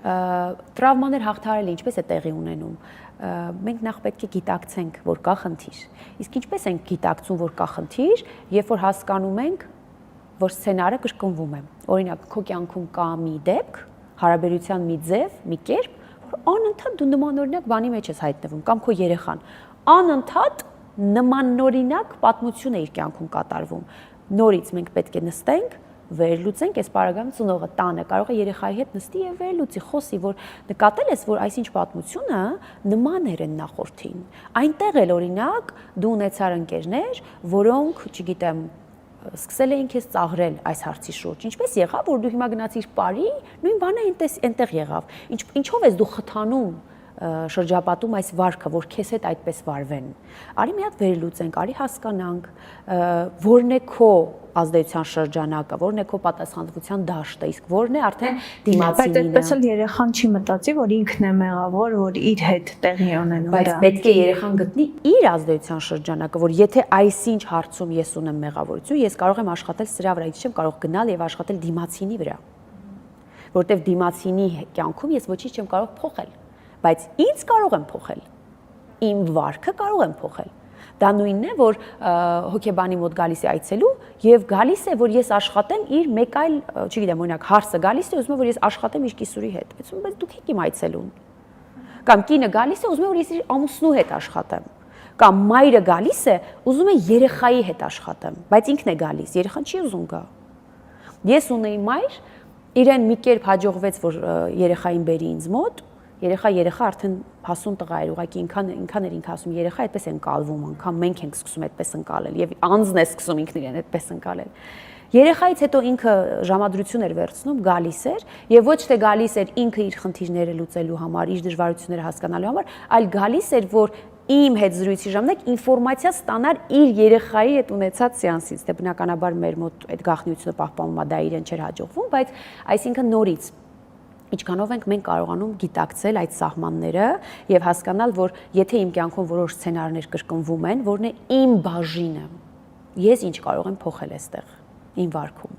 Տրավմաներ հաղթահարելը ինչպես է տեղի ունենում։ Մենք նախ պետք է գիտակցենք, որ կա խնդիր։ Իսկ ինչպես ենք գիտակցում, որ կա խնդիր, երբ որ հասկանում ենք, որ սցենարը կրկնվում է։ Օրինակ, քո կյանքում կա մի դեպք, հարաբերության մի ձև, մի կերպ, որ անընդհատ դու նմանօրինակ բանի մեջ ես հայտնվում, կամ քո երեխան անընդհատ նմանօրինակ պատմություն է իր կյանքում կատարվում։ Նորից մենք պետք է նստենք, վերլուծենք, այս պարագայում ծնողը տանը կարող է երեխայի հետ նստի եւ վերլուծի, խոսի, որ նկատել ես, որ այսինչ պատմությունը նմաներ են նախորդին։ Այնտեղ էլ օրինակ դու ունեցար ընկերներ, որոնք, չգիտեմ, սկսել էին քեզ ծաղրել այս հարցի շուրջ։ Ինչպես եղավ, որ դու հիմա գնացիր Պարի, նույն բանը այնտեղ եղավ։ Ինչով ես դու խթանում շրջապատում այս վարքը, որ քեզ հետ այդպես վարվեն։ Արի մի հատ վերլուծենք, արի հասկանանք, որն է քո ազդեցության շրջանակը, որն է քո պատասխանատվության դաշտը, իսկ որն է արդեն դիմացինինը։ Բայց այդպես էլ երեխան չի մտածի, որ ինքն է մեղավոր, որ իր հետ տեղի ունենում դա։ Բայց պետք է երեխան գտնի իր ազդեցության շրջանակը, որ եթե այսինչ հարցում ես ունեմ մեղավորություն, ես կարող եմ աշխատել սրա վրա, ես չեմ կարող գնալ եւ աշխատել դիմացինի վրա։ Որտեւ դիմացինի կյանքում ես ոչինչ չեմ կարող փոխել, բայց ինձ կարող եմ փոխել։ Իմ վարքը կարող եմ փոխել։ Դա նույնն է, որ հոգեբանի մոտ գալիս է այցելու եւ գալիս է, որ ես աշխատեմ իր մեկ այլ, չգիտեմ, օրինակ հարսը գալիս է, ուզում է, որ ես աշխատեմ իր կիսուրի հետ։ Բայց դուք եք իմ այցելուն։ Կամ կինը գալիս է, ուզում է, որ ես իր ամուսնու հետ աշխատեմ։ Կամ մայրը գալիս է, ուզում է երեխայի հետ աշխատեմ, բայց ինքն է գալիս, երեխան չի ուզում գա։ Ես ունեի մայր, իրեն մի կերպ հաջողվեց, որ երեխային բերի ինձ մոտ, երեխա արդեն հասուն տղա էր, ուղղակի ինքան էր ինքը ասում, երեխա այդպես են կալվում, անգամ մենք ենք սկսում այդպես ընկալել եւ անձն է սկսում ինքն իրեն այդպես ընկալել։ Երեխայից հետո ինքը ժամադրություն էր վերցնում, գալիս էր եւ ոչ թե գալիս էր ինքը իր խնդիրները լուծելու համար, իր դժվարությունները հասկանալու համար, այլ գալիս էր, որ իմ հետ զրույցի ժամանակ ինֆորմացիա ստանար իր երեխայի հետ ունեցած սեանսից։ Դե բնականաբար մեր մոտ այդ գաղտնիությունը պահպանվում է, դա իրեն չէր հաջողվում, բայց այսինքն նորից ինչքանով ենք մենք կարողանում գիտակցել այդ սահմանները եւ հասկանալ, որ եթե իմ կյանքում որոշ սցենարներ կրկնվում են, որն է իմ բաժինը, ես ինչ կարող եմ փոխել այստեղ, իմ վարքում։